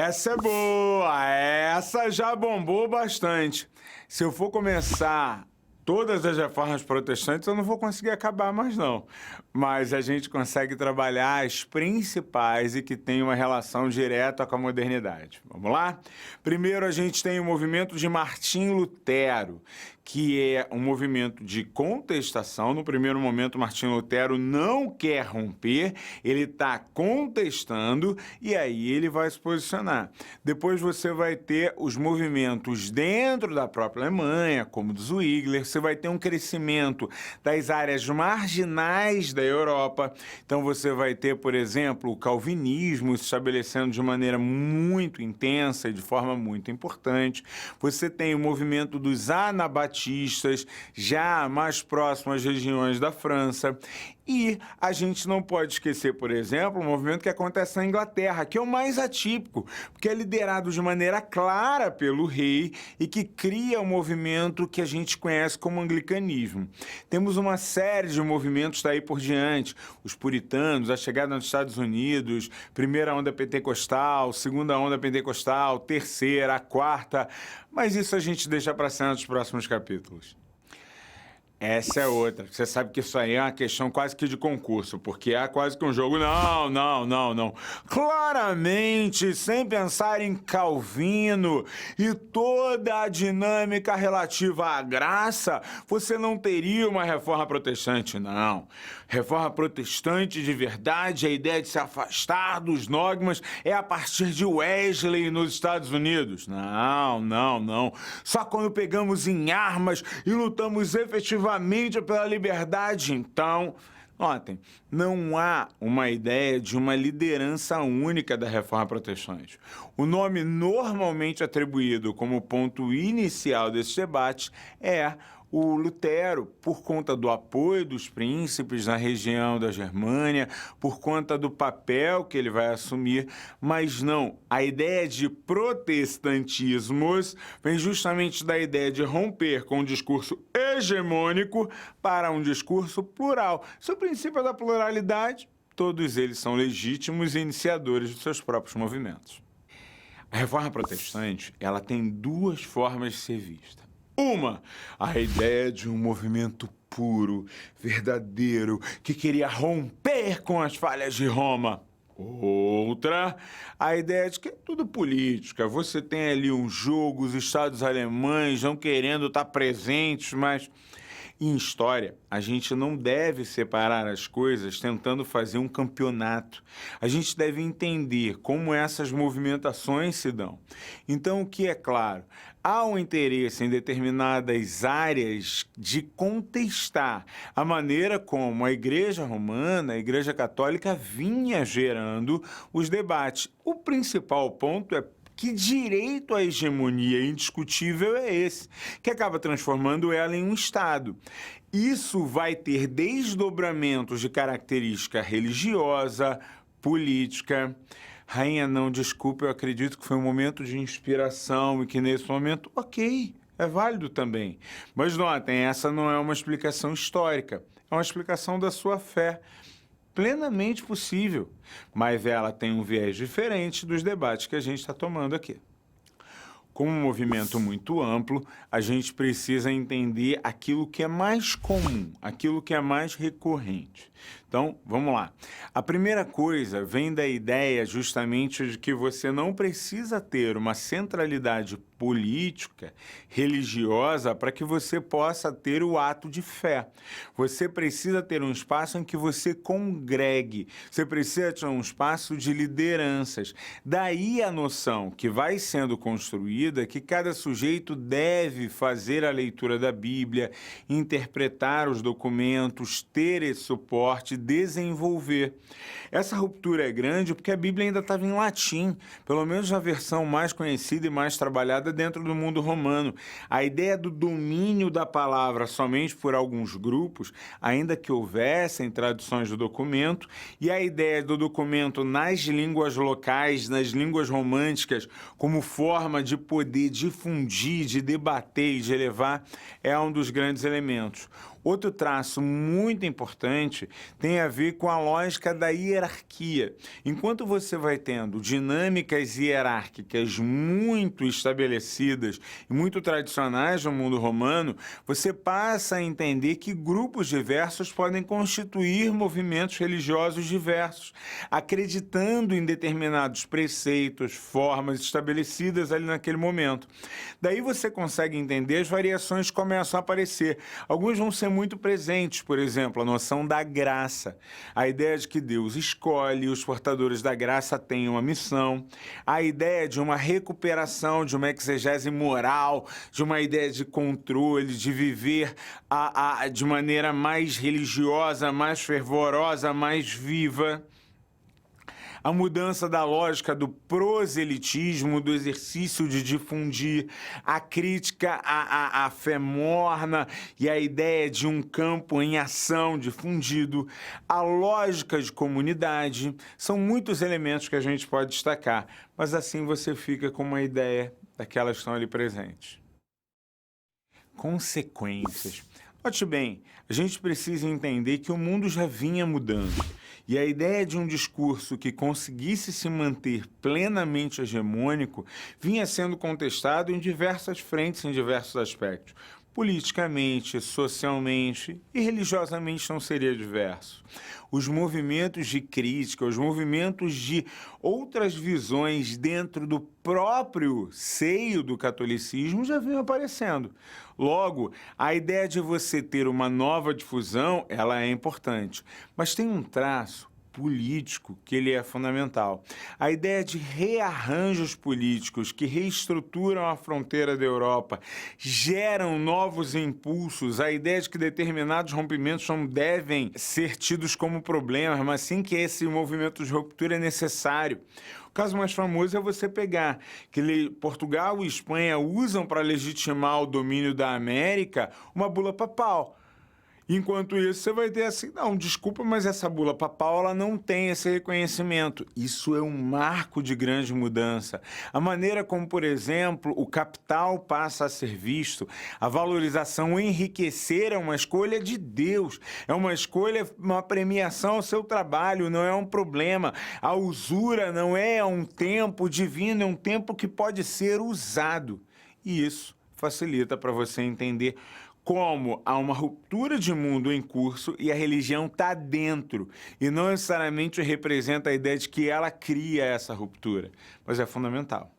Essa é boa, essa já bombou bastante. Se eu for começar todas as reformas protestantes, eu não vou conseguir acabar mais não. Mas a gente consegue trabalhar as principais e que têm uma relação direta com a modernidade. Vamos lá? Primeiro a gente tem o movimento de Martim Lutero, que é um movimento de contestação. No primeiro momento, Martim Lutero não quer romper, ele está contestando e aí ele vai se posicionar. Depois você vai ter os movimentos dentro da própria Alemanha, como do Zwingli, você vai ter um crescimento das áreas marginais da Europa. Então você vai ter, por exemplo, o calvinismo se estabelecendo de maneira muito intensa e de forma muito importante. Você tem o movimento dos anabatistas, já mais próximo às regiões da França. E a gente não pode esquecer, por exemplo, o movimento que acontece na Inglaterra, que é o mais atípico, porque é liderado de maneira clara pelo rei e que cria um movimento que a gente conhece como anglicanismo. Temos uma série de movimentos daí por diante, os puritanos, a chegada nos Estados Unidos, primeira onda pentecostal, segunda onda pentecostal, terceira, a quarta, mas isso a gente deixa para cena dos próximos capítulos. Essa é outra. Você sabe que isso aí é uma questão quase que de concurso, porque é quase que um jogo. Não. Claramente, sem pensar em Calvino e toda a dinâmica relativa à graça, você não teria uma reforma protestante, não. Reforma protestante de verdade, a ideia de se afastar dos dogmas é a partir de Wesley nos Estados Unidos. Não. Só quando pegamos em armas e lutamos efetivamente pela liberdade, então, notem, não há uma ideia de uma liderança única da reforma protestante. O nome normalmente atribuído como ponto inicial desse debate é o Lutero, por conta do apoio dos príncipes na região da Germânia, por conta do papel que ele vai assumir, mas não, a ideia de protestantismos vem justamente da ideia de romper com um discurso hegemônico para um discurso plural. Se o princípio é da pluralidade, todos eles são legítimos e iniciadores dos seus próprios movimentos. A reforma protestante, ela tem duas formas de ser vista. Uma, a ideia de um movimento puro, verdadeiro, que queria romper com as falhas de Roma. Outra, a ideia de que é tudo política. Você tem ali um jogo, os estados alemães não querendo estar presentes, mas em história, a gente não deve separar as coisas tentando fazer um campeonato. A gente deve entender como essas movimentações se dão. Então, o que é claro? Há um interesse em determinadas áreas de contestar a maneira como a Igreja Romana, a Igreja Católica vinha gerando os debates. O principal ponto é que direito à hegemonia indiscutível é esse, que acaba transformando ela em um Estado. Isso vai ter desdobramentos de característica religiosa, política. Rainha, não, desculpa, eu acredito que foi um momento de inspiração e que nesse momento, ok, é válido também. Mas notem, essa não é uma explicação histórica, é uma explicação da sua fé. Plenamente possível, mas ela tem um viés diferente dos debates que a gente está tomando aqui. Como um movimento muito amplo, a gente precisa entender aquilo que é mais comum, aquilo que é mais recorrente. Então, vamos lá. A primeira coisa vem da ideia justamente de que você não precisa ter uma centralidade política, religiosa, para que você possa ter o ato de fé. Você precisa ter um espaço em que você congregue, você precisa ter um espaço de lideranças. Daí a noção que vai sendo construída que cada sujeito deve fazer a leitura da Bíblia, interpretar os documentos, ter esse suporte, desenvolver. Essa ruptura é grande porque a Bíblia ainda estava em latim, pelo menos na versão mais conhecida e mais trabalhada dentro do mundo romano. A ideia do domínio da palavra somente por alguns grupos, ainda que houvessem traduções do documento, e a ideia do documento nas línguas locais, nas línguas românticas, como forma de poder difundir, de debater e de elevar, é um dos grandes elementos. Outro traço muito importante tem a ver com a lógica da hierarquia. Enquanto você vai tendo dinâmicas hierárquicas muito estabelecidas e muito tradicionais no mundo romano, você passa a entender que grupos diversos podem constituir movimentos religiosos diversos, acreditando em determinados preceitos, formas estabelecidas ali naquele momento. Daí você consegue entender as variações que começam a aparecer. Alguns vão ser muito presentes, por exemplo, a noção da graça, a ideia de que Deus escolhe, os portadores da graça têm uma missão, a ideia de uma recuperação, de uma exegese moral, de uma ideia de controle, de viver de maneira mais religiosa, mais fervorosa, mais viva. A mudança da lógica do proselitismo, do exercício de difundir, a crítica à fé morna e a ideia de um campo em ação difundido, a lógica de comunidade, são muitos elementos que a gente pode destacar, mas assim você fica com uma ideia daquelas que estão ali presentes. Consequências. Note bem, a gente precisa entender que o mundo já vinha mudando. E a ideia de um discurso que conseguisse se manter plenamente hegemônico vinha sendo contestado em diversas frentes, em diversos aspectos. Politicamente, socialmente e religiosamente não seria diverso. Os movimentos de crítica, os movimentos de outras visões dentro do próprio seio do catolicismo já vinham aparecendo. Logo, a ideia de você ter uma nova difusão, ela é importante, mas tem um traço político que ele é fundamental. A ideia de rearranjos políticos que reestruturam a fronteira da Europa, geram novos impulsos, a ideia de que determinados rompimentos não devem ser tidos como problemas, mas sim que esse movimento de ruptura é necessário. O caso mais famoso é você pegar que Portugal e Espanha usam para legitimar o domínio da América uma bula papal. Enquanto isso, você vai ter assim, não, desculpa, mas essa bula papal ela não tem esse reconhecimento. Isso é um marco de grande mudança. A maneira como, por exemplo, o capital passa a ser visto, a valorização, o enriquecer é uma escolha de Deus, é uma escolha, uma premiação ao seu trabalho, não é um problema. A usura não é um tempo divino, é um tempo que pode ser usado. E isso facilita para você entender como há uma ruptura de mundo em curso e a religião está dentro, e não necessariamente representa a ideia de que ela cria essa ruptura, mas é fundamental.